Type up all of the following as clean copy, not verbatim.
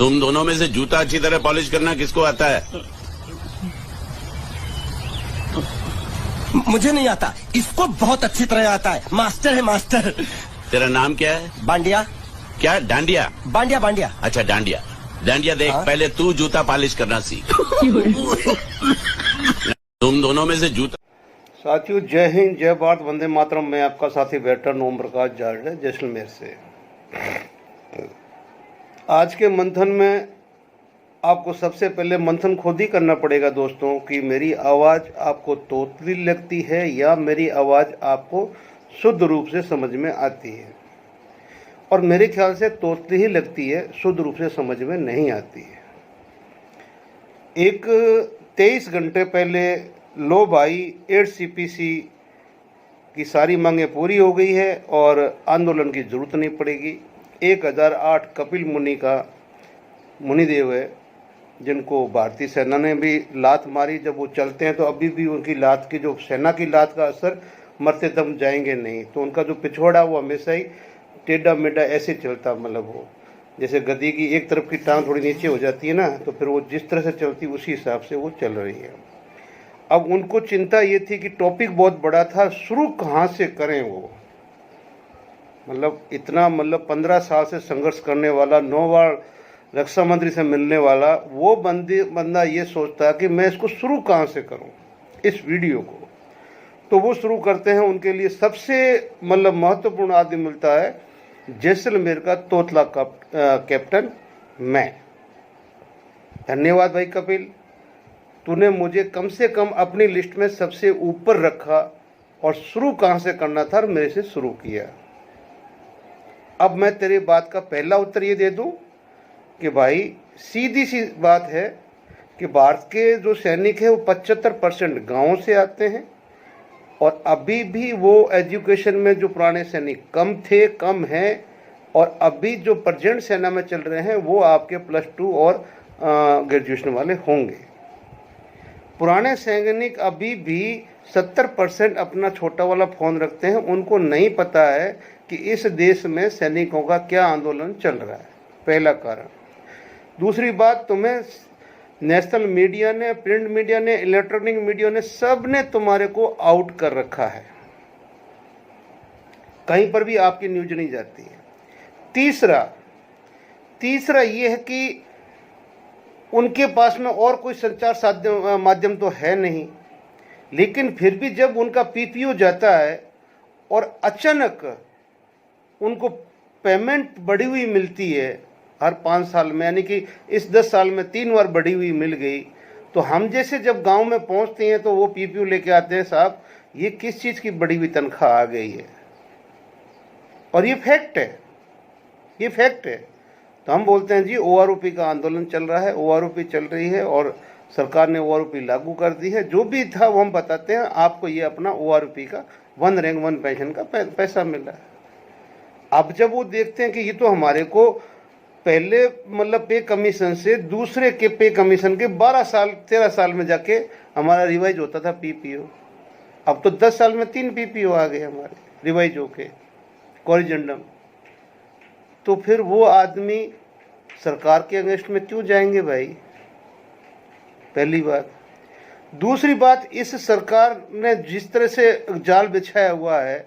तुम दोनों में से जूता अच्छी तरह पॉलिश करना किसको आता है? मुझे नहीं आता, इसको बहुत अच्छी तरह आता है। मास्टर है मास्टर। तेरा नाम क्या है? बांडिया। क्या? डांडिया? बांडिया बांडिया। अच्छा डांडिया। डांडिया देख, हाँ? पहले तू जूता पॉलिश करना सीख। तुम दोनों में से जूता। साथियों, जय हिंद, जय भारत, वंदे मातरम। मैं आपका साथी वेटर ओम प्रकाश जाट जैसलमेर से। आज के मंथन में आपको सबसे पहले मंथन खुद ही करना पड़ेगा दोस्तों कि मेरी आवाज़ आपको तोतली लगती है या मेरी आवाज़ आपको शुद्ध रूप से समझ में आती है। और मेरे ख्याल से तोतली ही लगती है, शुद्ध रूप से समझ में नहीं आती है। एक 23 घंटे पहले लो भाई 8 CPC की सारी मांगें पूरी हो गई है और आंदोलन की ज़रूरत नहीं पड़ेगी। 1008 कपिल मुनि का मुनिदेव है, जिनको भारतीय सेना ने भी लात मारी। जब वो चलते हैं तो अभी भी उनकी लात की, जो सेना की लात का असर मरते दम जाएंगे नहीं। तो उनका जो पिछवाड़ा वो हमेशा ही टेढ़ा मेढ़ा ऐसे चलता, मतलब वो जैसे गधी की एक तरफ की टांग थोड़ी नीचे हो जाती है ना, तो फिर वो जिस तरह से चलती उसी हिसाब से वो चल रही है। अब उनको चिंता ये थी कि टॉपिक बहुत बड़ा था, शुरू कहाँ से करें वो। मतलब इतना, मतलब 15 साल से संघर्ष करने वाला, 9 बार रक्षा मंत्री से मिलने वाला वो बंदा ये सोचता है कि मैं इसको शुरू कहाँ से करूँ इस वीडियो को। तो वो शुरू करते हैं। उनके लिए सबसे मतलब महत्वपूर्ण आदमी मिलता है जैसलमेर का तोतला कैप्टन मैं। धन्यवाद भाई कपिल, तूने मुझे कम से कम अपनी लिस्ट में सबसे ऊपर रखा और शुरू कहाँ से करना था और मेरे से शुरू किया। अब मैं तेरी बात का पहला उत्तर ये दे दूं कि भाई सीधी सी बात है कि भारत के जो सैनिक हैं वो 75% गाँव से आते हैं और अभी भी वो एजुकेशन में जो पुराने सैनिक कम हैं और अभी जो प्रेजेंट सेना में चल रहे हैं वो आपके +2 और ग्रेजुएशन वाले होंगे। पुराने सैनिक अभी भी 70% अपना छोटा वाला फ़ोन रखते हैं। उनको नहीं पता है कि इस देश में सैनिकों का क्या आंदोलन चल रहा है, पहला कारण। दूसरी बात, तुम्हें नेशनल मीडिया ने, प्रिंट मीडिया ने, इलेक्ट्रॉनिक मीडिया ने, सब ने तुम्हारे को आउट कर रखा है। कहीं पर भी आपकी न्यूज नहीं जाती है। तीसरा ये है कि उनके पास में और कोई संचार माध्यम तो है नहीं, लेकिन फिर भी जब उनका PPO जाता है और अचानक उनको पेमेंट बढ़ी हुई मिलती है हर 5 साल में, यानी कि इस 10 साल में 3 बार बढ़ी हुई मिल गई, तो हम जैसे जब गांव में पहुंचते हैं तो वो PPO लेके आते हैं, साहब ये किस चीज़ की बढ़ी हुई तनख्वाह आ गई है। और ये फैक्ट है, ये फैक्ट है। तो हम बोलते हैं जी OROP का आंदोलन चल रहा है, OROP चल रही है और सरकार ने OROP लागू कर दी है। जो भी था वो हम बताते हैं आपको, ये अपना OROP का 1 रैंक 1 पेंशन का पैसा मिल रहा है। अब जब वो देखते हैं कि ये तो हमारे को पहले मतलब पे कमीशन से दूसरे के पे कमीशन के 13 साल में जाके हमारा रिवाइज होता था PPO, अब तो 10 साल में 3 PPO आ गए हमारे रिवाइज होके, कॉरिजेंडम। तो फिर वो आदमी सरकार के अगेंस्ट में क्यों जाएंगे भाई, पहली बात। दूसरी बात, इस सरकार ने जिस तरह से जाल बिछाया हुआ है,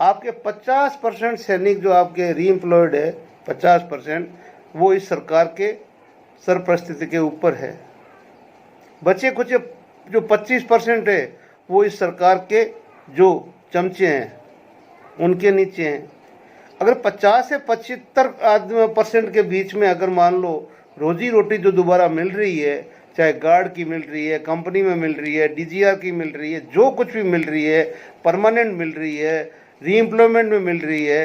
आपके 50% सैनिक जो आपके रीएम्प्लॉयड है, 50% वो इस सरकार के सरपरस्ती के ऊपर है। बचे कुछ जो 25% है वो इस सरकार के जो चमचे हैं उनके नीचे हैं। अगर 50 से 75% के बीच में अगर मान लो रोजी रोटी जो दोबारा मिल रही है, चाहे गार्ड की मिल रही है, कंपनी में मिल रही है, DGR की मिल रही है, जो कुछ भी मिल रही है, परमानेंट मिल रही है, रीएम्प्लॉयमेंट में मिल रही है,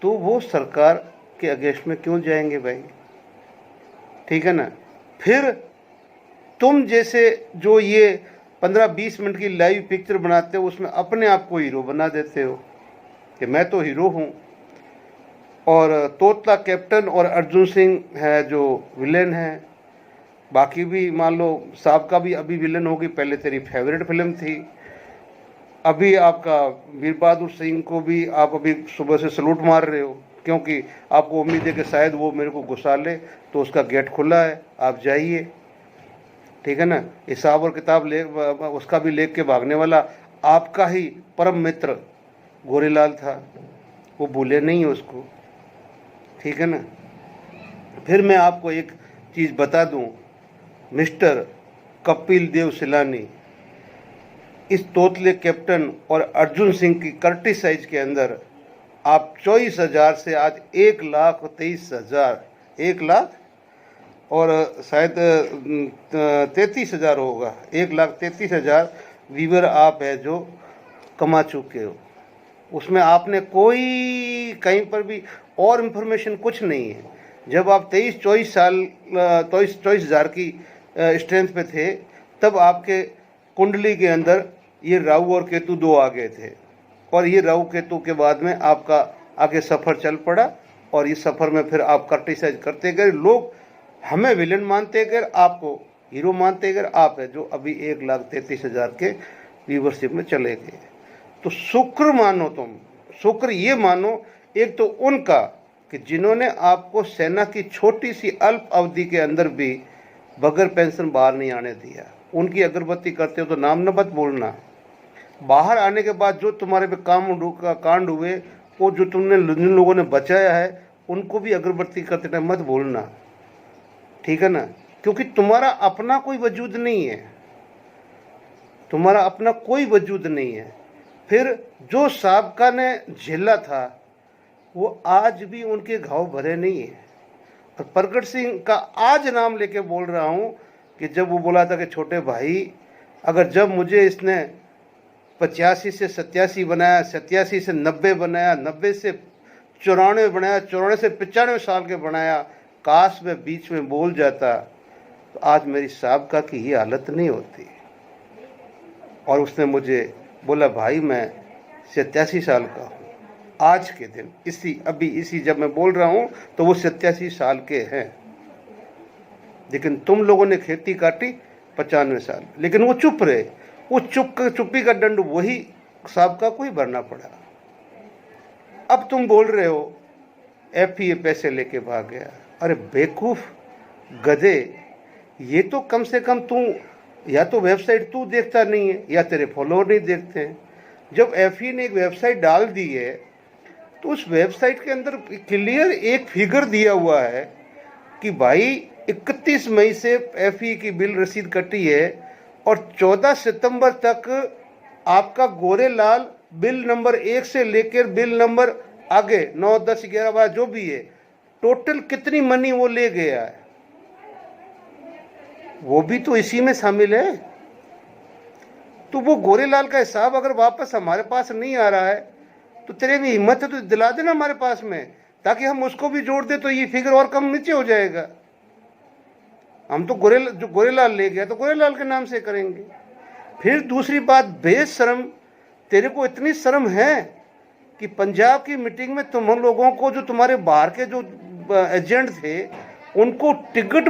तो वो सरकार के अगेंस्ट में क्यों जाएंगे भाई, ठीक है ना। फिर तुम जैसे जो ये 15-20 मिनट की लाइव पिक्चर बनाते हो, उसमें अपने आप को हीरो बना देते हो कि मैं तो हीरो हूँ, और तोतला कैप्टन और अर्जुन सिंह है जो विलेन है। बाकी भी मान लो साहब का भी अभी विलेन होगी, पहले तेरी फेवरेट फिल्म थी। अभी आपका वीर बहादुर सिंह को भी आप अभी सुबह से सलूट मार रहे हो, क्योंकि आपको उम्मीद है कि शायद वो मेरे को घुसा ले, तो उसका गेट खुला है, आप जाइए, ठीक है ना। हिसाब और किताब ले उसका भी लेके भागने वाला आपका ही परम मित्र गोरेलाल था, वो भूले नहीं उसको, ठीक है ना। फिर मैं आपको एक चीज़ बता दूं, मिस्टर कपिल देव सिलानी इस तोतले कैप्टन और अर्जुन सिंह की कर्टिसाइज के अंदर आप 24,000 से आज 1,23,000, 1 लाख और शायद 33,000 होगा, 1,33,000 व्यूवर आप है जो कमा चुके हो। उसमें आपने कोई कहीं पर भी और इन्फॉर्मेशन कुछ नहीं है। जब आप 23-24,000 की स्ट्रेंथ पे थे, तब आपके कुंडली के अंदर ये राहु और केतु 2 आ गए थे, और ये राहु केतु के बाद में आपका आगे सफ़र चल पड़ा, और इस सफ़र में फिर आप क्रिटिसाइज करते गए, लोग हमें विलन मानते गए, आपको हीरो मानते गए, आप है जो अभी 1,33,000 के व्यूवरशिप में चले गए। तो शुक्र मानो, तुम शुक्र ये मानो एक तो उनका कि जिन्होंने आपको सेना की छोटी सी अल्प अवधि के अंदर भी बगैर पेंशन बाहर नहीं आने दिया। उनकी अगरबत्ती करते हो तो नाम न मत बोलना। बाहर आने के बाद जो तुम्हारे पे कांड हुए, वो जो तुमने जिन लोगों ने बचाया है, उनको भी अगरबत्ती करते टाइम मत भूलना, ठीक है ना। क्योंकि तुम्हारा अपना कोई वजूद नहीं है, तुम्हारा अपना कोई वजूद नहीं है। फिर जो साबका ने झेला था, वो आज भी उनके घाव भरे नहीं है। और प्रगट सिंह का आज नाम लेके बोल रहा हूँ कि जब वो बोला था कि छोटे भाई, अगर जब मुझे इसने 85 से 87 बनाया, 87 से 90 बनाया, 90 से 94 बनाया, 94 से 95 साल के बनाया, काश में बीच में बोल जाता तो आज मेरी साबका की ही हालत नहीं होती। और उसने मुझे बोला, भाई मैं 87 साल का हूँ आज के दिन, इसी जब मैं बोल रहा हूँ तो वो 87 साल के हैं। लेकिन तुम लोगों ने खेती काटी 95 साल, लेकिन वो चुप रहे। वो चुप्पी का दंड वही साबका को ही भरना पड़ा। अब तुम बोल रहे हो FA पैसे लेके भाग गया। अरे बेवकूफ गधे, ये तो कम से कम तू या तो वेबसाइट तू देखता नहीं है या तेरे फॉलोअर नहीं देखते हैं। जब FA ने एक वेबसाइट डाल दी है तो उस वेबसाइट के अंदर क्लियर एक फिगर दिया हुआ है कि भाई 31 मई से FA की बिल रसीद कटी है और 14 सितंबर तक आपका गोरेलाल बिल नंबर 1 से लेकर बिल नंबर आगे 9, 10, 11, 12 जो भी है, टोटल कितनी मनी वो ले गया है, वो भी तो इसी में शामिल है। तो वो गोरेलाल का हिसाब अगर वापस हमारे पास नहीं आ रहा है तो तेरे में हिम्मत है तो दिला देना हमारे पास में, ताकि हम उसको भी जोड़ दे तो ये फिगर और कम नीचे हो जाएगा। हम तो जो गोरेलाल ले गया तो गोरेलाल के नाम से करेंगे। फिर दूसरी बात, बेशर्म, तेरे को इतनी शर्म है कि पंजाब की मीटिंग में तुम लोगों को, जो तुम्हारे बाहर के जो एजेंट थे, उनको टिकट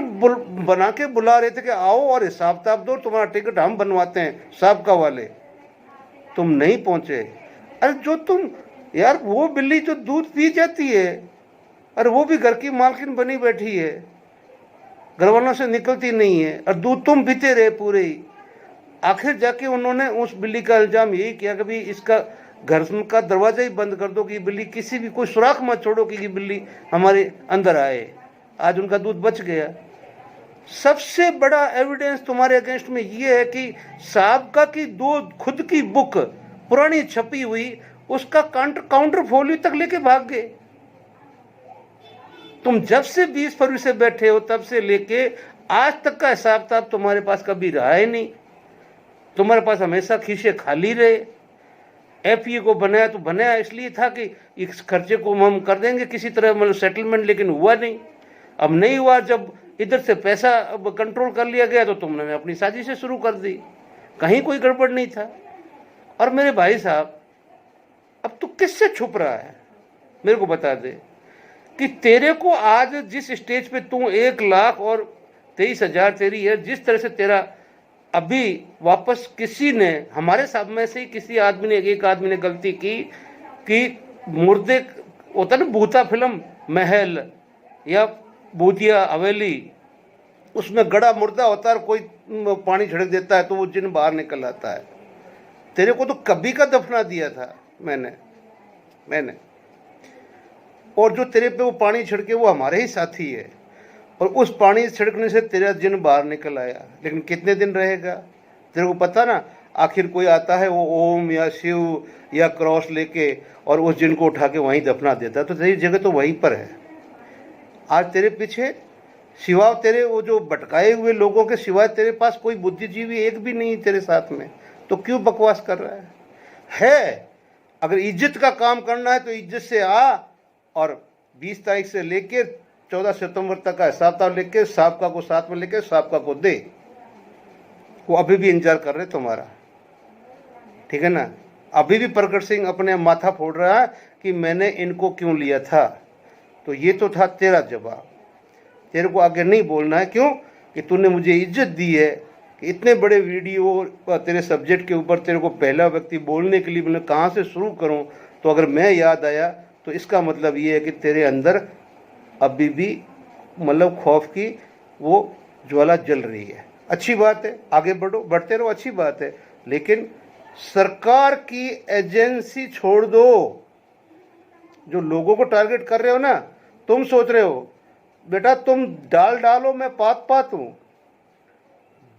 बना के बुला रहे थे कि आओ और हिसाब किताब दो, तुम्हारा टिकट हम बनवाते हैं साबका वाले, तुम नहीं पहुंचे। अरे जो तुम यार, वो बिल्ली जो दूध पी जाती है, अरे वो भी घर की मालकिन बनी बैठी है, घर वालों से निकलती नहीं है, और दूध तुम पीते रहे पूरे ही। आखिर जाके उन्होंने उस बिल्ली का इल्जाम यही किया कि भाई इसका घर का दरवाजा ही बंद कर दो कि बिल्ली किसी भी कोई सुराख मत छोड़ो कि ये बिल्ली हमारे अंदर आए। आज उनका दूध बच गया। सबसे बड़ा एविडेंस तुम्हारे अगेंस्ट में ये है कि साबका की 2 खुद की बुक पुरानी छपी हुई, उसका काउंटर फोलियो तक लेके भाग गए। तुम जब से 20 फरवरी से बैठे हो तब से लेके आज तक का हिसाब किताब तुम्हारे पास कभी रहा है नहीं। तुम्हारे पास हमेशा खीसे खाली रहे। FA को बनाया तो बनाया इसलिए था कि इस खर्चे को हम कर देंगे किसी तरह, मतलब सेटलमेंट, लेकिन हुआ नहीं। अब नहीं हुआ, जब इधर से पैसा अब कंट्रोल कर लिया गया तो तुमने अपनी साजिशें शुरू कर दी। कहीं कोई गड़बड़ नहीं था। और मेरे भाई साहब, अब तू किससे छुप रहा है, मेरे को बता दे कि तेरे को आज जिस स्टेज पे तू 1,23,000 तेरी है, जिस तरह से तेरा अभी वापस किसी ने, हमारे सब में से किसी आदमी ने, एक आदमी ने गलती की कि मुर्दे होता ना भूता फिल्म महल या भूतिया हवेली, उसमें गड़ा मुर्दा होता है, कोई पानी छिड़क देता है तो वो जिन बाहर निकल आता है। तेरे को तो कभी का दफना दिया था मैंने और जो तेरे पे वो पानी छिड़के वो हमारे ही साथी है, और उस पानी छिड़कने से तेरा जिन बाहर निकल आया। लेकिन कितने दिन रहेगा तेरे को पता ना। आखिर कोई आता है वो ओम या शिव या क्रॉस लेके और उस जिन को उठा के वहीं दफना देता है, तो तेरी जगह तो वहीं पर है। आज तेरे पीछे सिवाय तेरे वो जो भटकाए हुए लोगों के सिवाय तेरे पास कोई बुद्धिजीवी एक भी नहीं तेरे साथ में, तो क्यों बकवास कर रहा है? अगर इज्जत का काम करना है तो इज्जत से आ, और 20 तारीख से लेके 14 सितंबर तक का हिसाब लेके साबका को साथ में लेके साबका को दे। वो अभी भी इंतजार कर रहे तुम्हारा, ठीक है ना। अभी भी प्रकट सिंह अपने माथा फोड़ रहा है कि मैंने इनको क्यों लिया था। तो ये तो था तेरा जवाब। तेरे को आगे नहीं बोलना है, क्यों कि तूने मुझे इज्जत दी है कि इतने बड़े वीडियो तेरे सब्जेक्ट के ऊपर तेरे को पहला व्यक्ति बोलने के लिए मैंने कहाँ से शुरू करूँ। तो अगर मैं याद आया तो इसका मतलब ये है कि तेरे अंदर अभी भी मतलब खौफ की वो ज्वाला जल रही है। अच्छी बात है, आगे बढ़ो, बढ़ते रहो, अच्छी बात है। लेकिन सरकार की एजेंसी छोड़ दो। जो लोगों को टारगेट कर रहे हो ना, तुम सोच रहे हो बेटा तुम डालो, मैं पात हूं।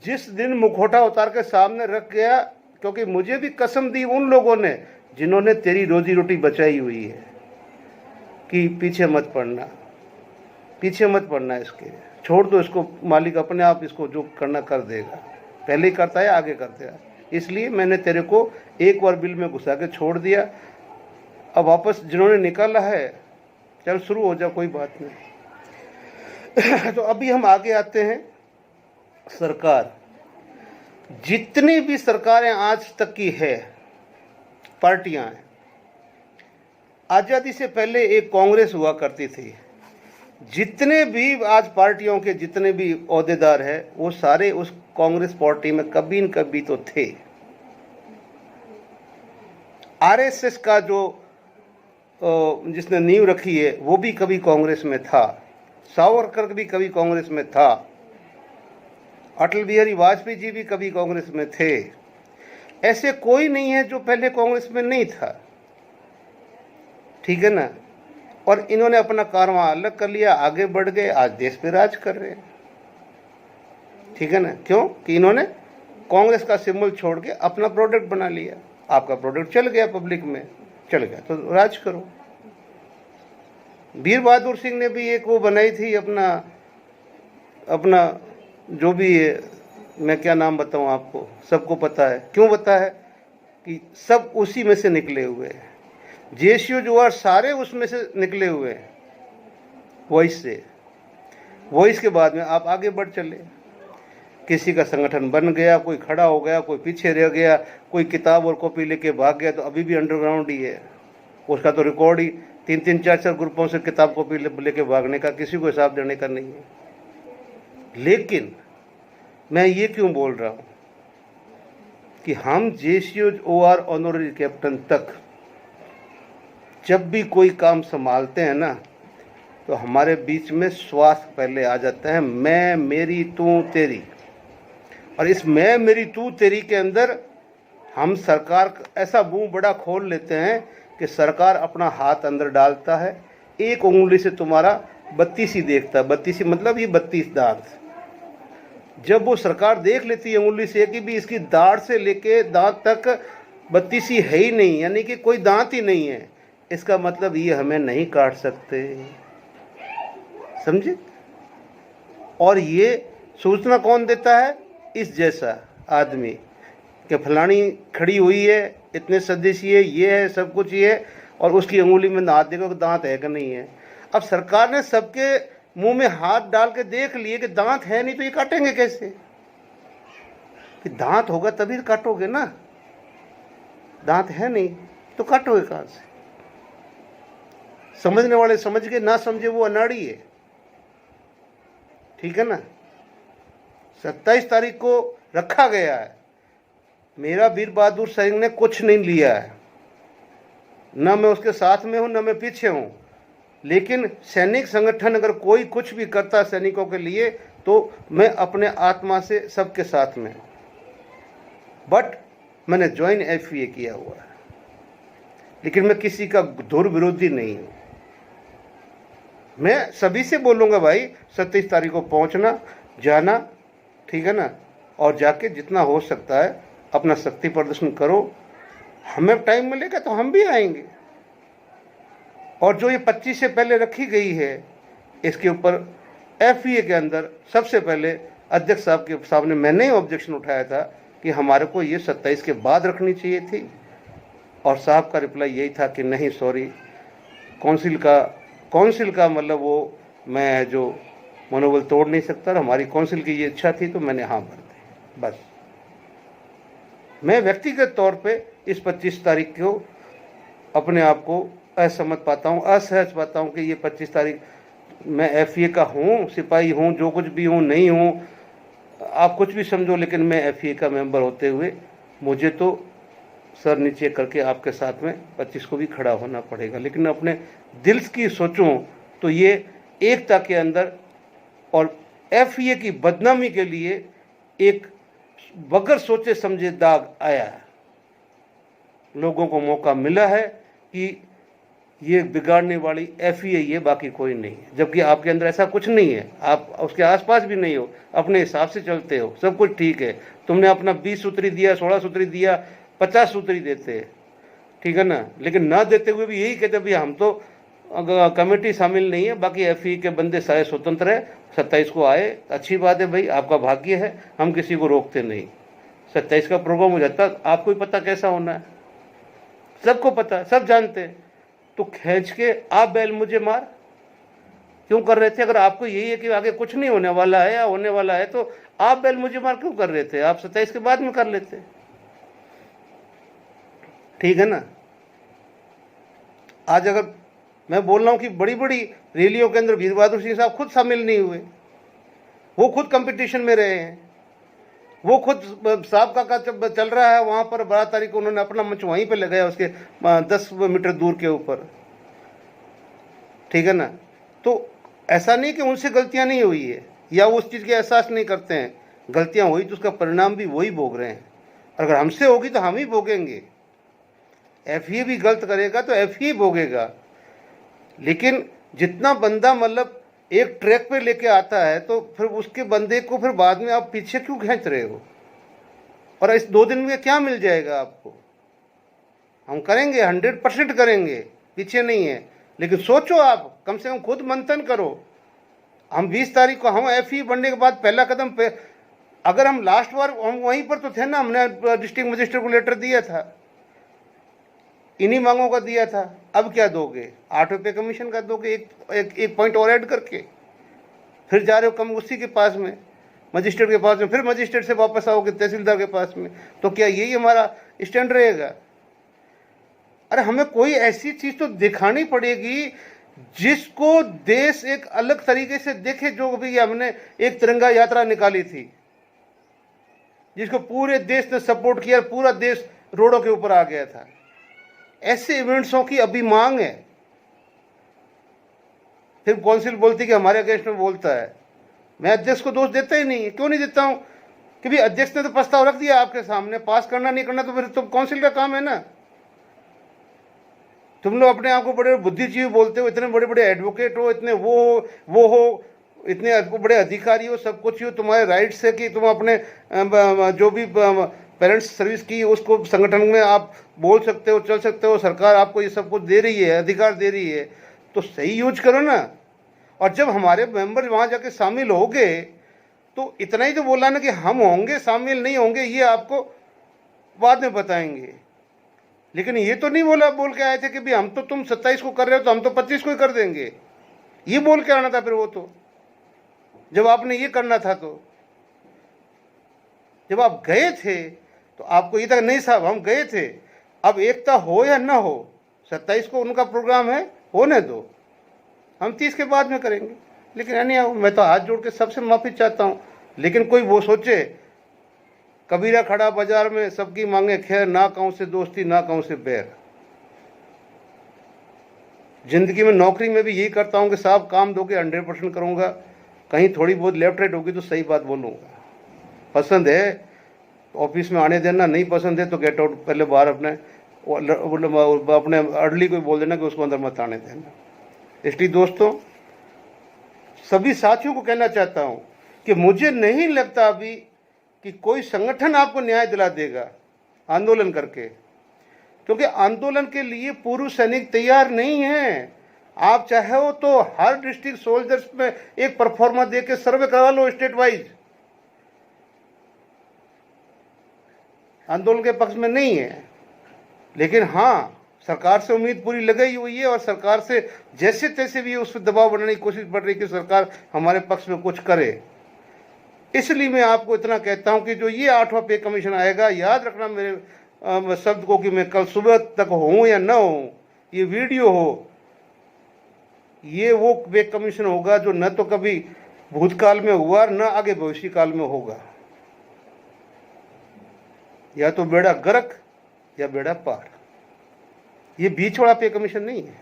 जिस दिन मुखौटा उतार के सामने रख गया, क्योंकि मुझे भी कसम दी उन लोगों ने जिन्होंने तेरी रोजी रोटी बचाई हुई है कि पीछे मत पड़ना, इसके छोड़ दो इसको, मालिक अपने आप इसको जो करना कर देगा, पहले ही करता है आगे करते हैं। इसलिए मैंने तेरे को एक बार बिल में घुसा के छोड़ दिया। अब वापस जिन्होंने निकाला है, चल शुरू हो जा, कोई बात नहीं। तो अभी हम आगे आते हैं। सरकार, जितनी भी सरकारें आज तक की है, पार्टियां हैं, आज़ादी से पहले एक कांग्रेस हुआ करती थी। जितने भी आज पार्टियों के जितने भी ओहदेदार हैं वो सारे उस कांग्रेस पार्टी में कभी न कभी तो थे। आरएसएस का जो जिसने नींव रखी है वो भी कभी कांग्रेस में था। सावरकर भी कभी कांग्रेस में था। अटल बिहारी वाजपेयी जी भी कभी कांग्रेस में थे। ऐसे कोई नहीं है जो पहले कांग्रेस में नहीं था, ठीक है ना। और इन्होंने अपना कारवां अलग कर लिया, आगे बढ़ गए, आज देश पे राज कर रहे हैं, ठीक है ना। क्यों कि इन्होंने कांग्रेस का सिंबल छोड़ के अपना प्रोडक्ट बना लिया। आपका प्रोडक्ट चल गया, पब्लिक में चल गया तो राज करो। वीर बहादुर सिंह ने भी एक वो बनाई थी अपना जो भी है, मैं क्या नाम बताऊं आपको, सबको पता है। क्यों पता है कि सब उसी में से निकले हुए हैं। जेसीओ जो सारे उसमें से निकले हुए हैं, वॉइस से। वॉइस के बाद में आप आगे बढ़ चले, किसी का संगठन बन गया, कोई खड़ा हो गया, कोई पीछे रह गया, कोई किताब और कॉपी लेके भाग गया तो अभी भी अंडरग्राउंड ही है। उसका तो रिकॉर्ड ही 3-3, 4-4 ग्रुपों से किताब कॉपी लेके भागने का, किसी को हिसाब देने का नहीं है। लेकिन मैं ये क्यों बोल रहा हूँ कि हम जेसीओ OR ऑनररी कैप्टन तक जब भी कोई काम संभालते हैं ना, तो हमारे बीच में स्वार्थ पहले आ जाता है। मैं, मेरी, तू, तेरी। और इस मैं, मेरी, तू, तेरी के अंदर हम सरकार ऐसा मुंह बड़ा खोल लेते हैं कि सरकार अपना हाथ अंदर डालता है, एक उंगली से तुम्हारा 32 ही देखता है। 32 मतलब ये 32 दांत। जब वो सरकार देख लेती है उंगली से कि भी इसकी दाढ़ से लेके दांत तक 32 ही है ही नहीं, यानी कि कोई दांत ही नहीं है, इसका मतलब ये हमें नहीं काट सकते, समझे। और ये सूचना कौन देता है? इस जैसा आदमी कि फलानी खड़ी हुई है, इतने सदस्य है, ये है, सब कुछ ये है, और उसकी अंगुली में हाथ देखो कि दांत है कि नहीं है। अब सरकार ने सबके मुंह में हाथ डाल के देख लिए कि दांत है नहीं, तो ये काटेंगे कैसे? कि दांत होगा तभी काटोगे ना, दांत है नहीं तो काटोगे कहां से? समझने वाले समझ के, ना समझे वो अनाड़ी है, ठीक है ना। 27 तारीख को रखा गया है। मेरा वीर बहादुर सिंह ने कुछ नहीं लिया है, ना मैं उसके साथ में हूं, ना मैं पीछे हूं। लेकिन सैनिक संगठन अगर कोई कुछ भी करता सैनिकों के लिए तो मैं अपने आत्मा से सबके साथ में, बट मैंने ज्वाइन एफईए किया हुआ है, लेकिन मैं किसी का धुर विरोधी नहीं हूँ। मैं सभी से बोलूँगा भाई 27 तारीख को पहुँचना, जाना, ठीक है ना, और जाके जितना हो सकता है अपना शक्ति प्रदर्शन करो। हमें टाइम मिलेगा तो हम भी आएंगे। और जो ये 25 से पहले रखी गई है, इसके ऊपर एफईए के अंदर सबसे पहले अध्यक्ष साहब के सामने मैंने ऑब्जेक्शन उठाया था कि हमारे को ये 27 के बाद रखनी चाहिए थी, और साहब का रिप्लाई यही था कि नहीं सॉरी, काउंसिल का मतलब वो मैं जो मनोबल तोड़ नहीं सकता, और हमारी काउंसिल की ये इच्छा थी तो मैंने हाँ भर दी। बस मैं व्यक्तिगत तौर पे इस 25 तारीख को अपने आप को असहमत पाता हूँ, असहज पाता हूँ कि ये 25 तारीख मैं एफईए का हूँ, सिपाही हूँ, जो कुछ भी हूँ, नहीं हूँ, आप कुछ भी समझो, लेकिन मैं एफईए का मेंबर होते हुए मुझे तो सर नीचे करके आपके साथ में 25 को भी खड़ा होना पड़ेगा। लेकिन अपने दिल की सोचूं तो ये एकता के अंदर और एफईए की बदनामी के लिए एक बगैर सोचे समझे दाग आया है। लोगों को मौका मिला है कि ये बिगाड़ने वाली एफईए ये, बाकी कोई नहीं है, जबकि आपके अंदर ऐसा कुछ नहीं है, आप उसके आसपास भी नहीं हो, अपने हिसाब से चलते हो, सब कुछ ठीक है। तुमने अपना 20 सूत्री दिया, 16 सूत्री दिया, 50 सूत्री देते हैं, ठीक है ना, लेकिन ना देते हुए भी यही कहते भाई हम तो कमेटी शामिल नहीं है, बाकी एफईए के बंदे सारे स्वतंत्र है, 27 को आए, अच्छी बात है भाई, आपका भाग्य है, हम किसी को रोकते नहीं। 27 का प्रोग्राम हो जाता, आपको ही पता कैसा होना है, सबको पता है, सब जानते हैं, तो खींच के आप बैल मुझे मार क्यों कर रहे थे? अगर आपको यही है कि आगे कुछ नहीं होने वाला है या होने वाला है तो आप बैल मुझे मार क्यों कर रहे थे? आप 27 के बाद में कर लेते, ठीक है ना। आज अगर मैं बोल रहा हूं कि बड़ी बड़ी रैलियों के अंदर वीर बहादुर सिंह साहब खुद शामिल नहीं हुए, वो खुद कंपटीशन में रहे हैं, वो खुद साहब का चल रहा है वहां पर 12 तारीख को उन्होंने अपना मंच वहीं पे लगाया, उसके 10 मीटर दूर के ऊपर, ठीक है ना। तो ऐसा नहीं कि उनसे गलतियां नहीं हुई है या वो उस चीज़ के एहसास नहीं करते हैं, गलतियां हुई तो उसका परिणाम भी वही भोग रहे हैं, और अगर हमसे होगी तो हम ही भोगेंगे। एफईए भी गलत करेगा तो एफईए भोगेगा, लेकिन जितना बंदा मतलब एक ट्रैक पे लेके आता है तो फिर उसके बंदे को फिर बाद में आप पीछे क्यों खींच रहे हो? और इस 2 दिन में क्या मिल जाएगा आपको? हम करेंगे, 100% करेंगे, पीछे नहीं है, लेकिन सोचो, आप कम से कम खुद मंथन करो। हम 20 तारीख को हम एफई बनने के बाद पहला कदम पे, अगर हम लास्ट बार हम वहीं पर तो थे ना, हमने डिस्ट्रिक्ट मजिस्ट्रेट को लेटर दिया था, इन्हीं मांगों का दिया था। अब क्या दोगे? 8 रुपये कमीशन का दोगे, एक पॉइंट और ऐड करके, फिर जा रहे हो कम उसी के पास में, मजिस्ट्रेट के पास में, फिर मजिस्ट्रेट से वापस आओगे तहसीलदार के पास में। तो क्या यही हमारा स्टैंड रहेगा? अरे हमें कोई ऐसी चीज तो दिखानी पड़ेगी जिसको देश एक अलग तरीके से देखे। जो भी हमने एक तिरंगा यात्रा निकाली थी जिसको पूरे देश ने सपोर्ट किया, पूरा देश रोडों के ऊपर आ गया था, ऐसे इवेंट्सों की अभी मांग है। फिर काउंसिल बोलती कि हमारे अगेंस्ट में बोलता है। मैं अध्यक्ष को दोष देता ही नहीं। क्यों नहीं देता हूं? कि भी अध्यक्ष ने तो प्रस्ताव रख दिया आपके सामने, पास करना नहीं करना तो फिर तो काउंसिल का काम है ना। तुम लोग अपने आप को बड़े बुद्धिजीवी बोलते हो, इतने बड़े बड़े एडवोकेट हो, इतने वो हो, इतने बड़े अधिकारी हो, सब कुछ हो, तुम्हारे राइट्स है कि तुम अपने जो भी पेरेंट्स सर्विस की उसको संगठन में आप बोल सकते हो, चल सकते हो, सरकार आपको ये सब कुछ दे रही है, अधिकार दे रही है, तो सही यूज करो ना। और जब हमारे मेंबर वहां जाके शामिल हो गए तो इतना ही तो बोला ना कि हम होंगे, शामिल नहीं होंगे ये आपको बाद में बताएंगे। लेकिन ये तो नहीं बोल के आए थे कि भी हम तो तुम 27 को कर रहे हो तो हम तो 25 को ही कर देंगे। ये बोल के आना था फिर वो तो, जब आपने ये करना था। तो जब आप गए थे तो आपको ये था नहीं साहब हम गए थे, अब एकता हो या ना हो, 27 को उनका प्रोग्राम है, होने दो, हम 30 के बाद में करेंगे। लेकिन नहीं, मैं तो हाथ जोड़ के सबसे माफ़ी चाहता हूँ। लेकिन कोई वो सोचे कबीरा खड़ा बाजार में सबकी मांगे खैर, ना कहूँ से दोस्ती ना कहूँ से बैर। जिंदगी में नौकरी में भी यही करता हूँ कि साहब काम दोगे 100% करूँगा, कहीं थोड़ी बहुत लेफ्ट राइट होगी तो सही बात बोलूँगा। पसंद है ऑफिस में आने देना, नहीं पसंद है तो गेट आउट, पहले बाहर अपने अर्ली को बोल देना कि उसको अंदर मत आने देना। इसलिए दोस्तों, सभी साथियों को कहना चाहता हूँ कि मुझे नहीं लगता अभी कि कोई संगठन आपको न्याय दिला देगा आंदोलन करके, क्योंकि आंदोलन के लिए पूर्व सैनिक तैयार नहीं है। आप चाहे हो तो हर डिस्ट्रिक्ट सोल्जर्स में एक परफॉर्मा दे के सर्वे करवा लो स्टेट वाइज। आंदोलन के पक्ष में नहीं है, लेकिन हाँ, सरकार से उम्मीद पूरी लगाई हुई है और सरकार से जैसे तैसे भी उस पर दबाव बनाने की कोशिश बढ़ रही है कि सरकार हमारे पक्ष में कुछ करे। इसलिए मैं आपको इतना कहता हूं कि जो ये 8वां पे कमीशन आएगा, याद रखना मेरे शब्द को कि मैं कल सुबह तक हूं या न हूं, ये वीडियो हो, ये वो पे कमीशन होगा जो न तो कभी भूतकाल में हुआ न आगे भविष्य काल में होगा। या तो बेड़ा गर्क या बेड़ा पार। ये बीच वाला पे कमीशन नहीं है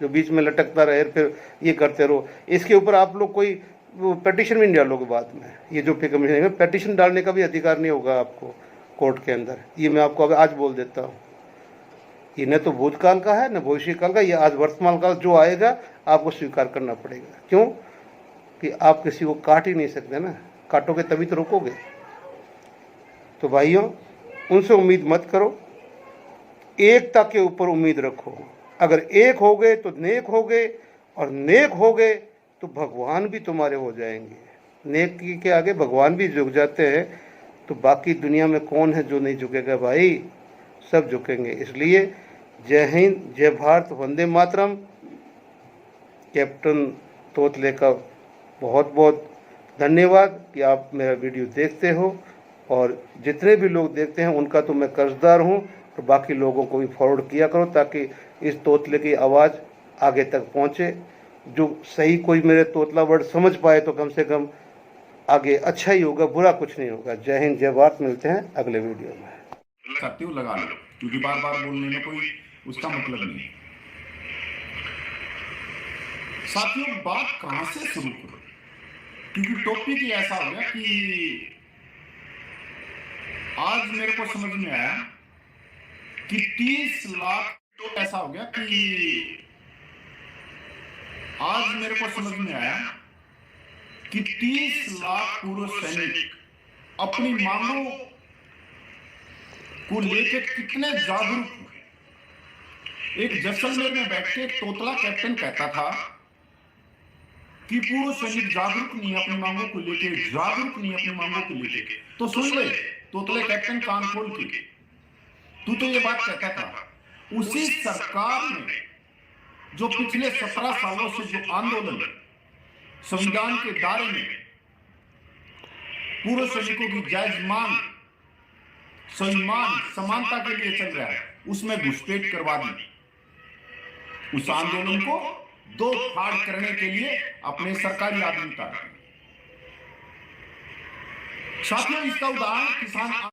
जो बीच में लटकता रहे फिर ये करते रहो। इसके ऊपर आप लोग कोई पिटीशन भी नहीं डालोगे बाद में। ये जो पे कमीशन है, पिटीशन डालने का भी अधिकार नहीं होगा आपको कोर्ट के अंदर। ये मैं आपको आज बोल देता हूँ। ये न तो भूतकाल का है न भविष्य काल का, ये आज वर्तमान काल जो आएगा आपको स्वीकार करना पड़ेगा। क्यों कि आप किसी को काट ही नहीं सकते ना, काटोगे तभी तो रोकोगे। तो भाइयों, उनसे उम्मीद मत करो, एकता के ऊपर उम्मीद रखो। अगर एक हो गए तो नेक हो गए, और नेक हो गए तो भगवान भी तुम्हारे हो जाएंगे। नेक के आगे भगवान भी झुक जाते हैं, तो बाकी दुनिया में कौन है जो नहीं झुकेगा भाई, सब झुकेंगे। इसलिए जय हिंद, जय भारत, वंदे मातरम। कैप्टन तोतले का बहुत बहुत धन्यवाद कि आप मेरा वीडियो देखते हो, और जितने भी लोग देखते हैं उनका तो मैं कर्जदार हूँ, और बाकी लोगों को भी फॉरवर्ड किया करो ताकि इस तोतले की आवाज़ आगे तक पहुँचे। जो सही कोई मेरे तोतला वर्ड समझ पाए तो कम से कम आगे अच्छा ही होगा, बुरा कुछ नहीं होगा। जय हिंद, जय भारत। मिलते हैं अगले वीडियो में। करते हो लगा लो, क्योंकि बार बार बोलने में कोई उसका मतलब नहीं। साथियों, बात कहां से शुरू करो, क्योंकि टॉपिक ही ऐसा हो गया कि आज मेरे को समझ में आया कि 30 लाख, तो ऐसा हो गया कि आज मेरे को समझ में आया कि 30 लाख पूर्व सैनिक अपनी मांगों को लेकर कितने जागरूक हुए। एक जैसलमेर में बैठ के तोतला कैप्टन कहता था कि पूर्व सैनिक जागरूक नहीं है अपनी मांगों को लेकर, जागरूक नहीं है अपनी मांगों को लेकर। तो सुन ले तोतले कैप्टन, कान खोल के, तू तो ये बात कहता था। उसी सरकार ने जो पिछले 17 सालों से जो आंदोलन संविधान के दायरे में पूर्व सैनिकों की जायज मांग, सम्मान, समानता के लिए चल रहा है, उसमें घुसपैठ करवा दी। उस आंदोलन को दो फाड़ करने के लिए अपने सरकारी आदमी का। साथियों, इसका उदाहरण किसान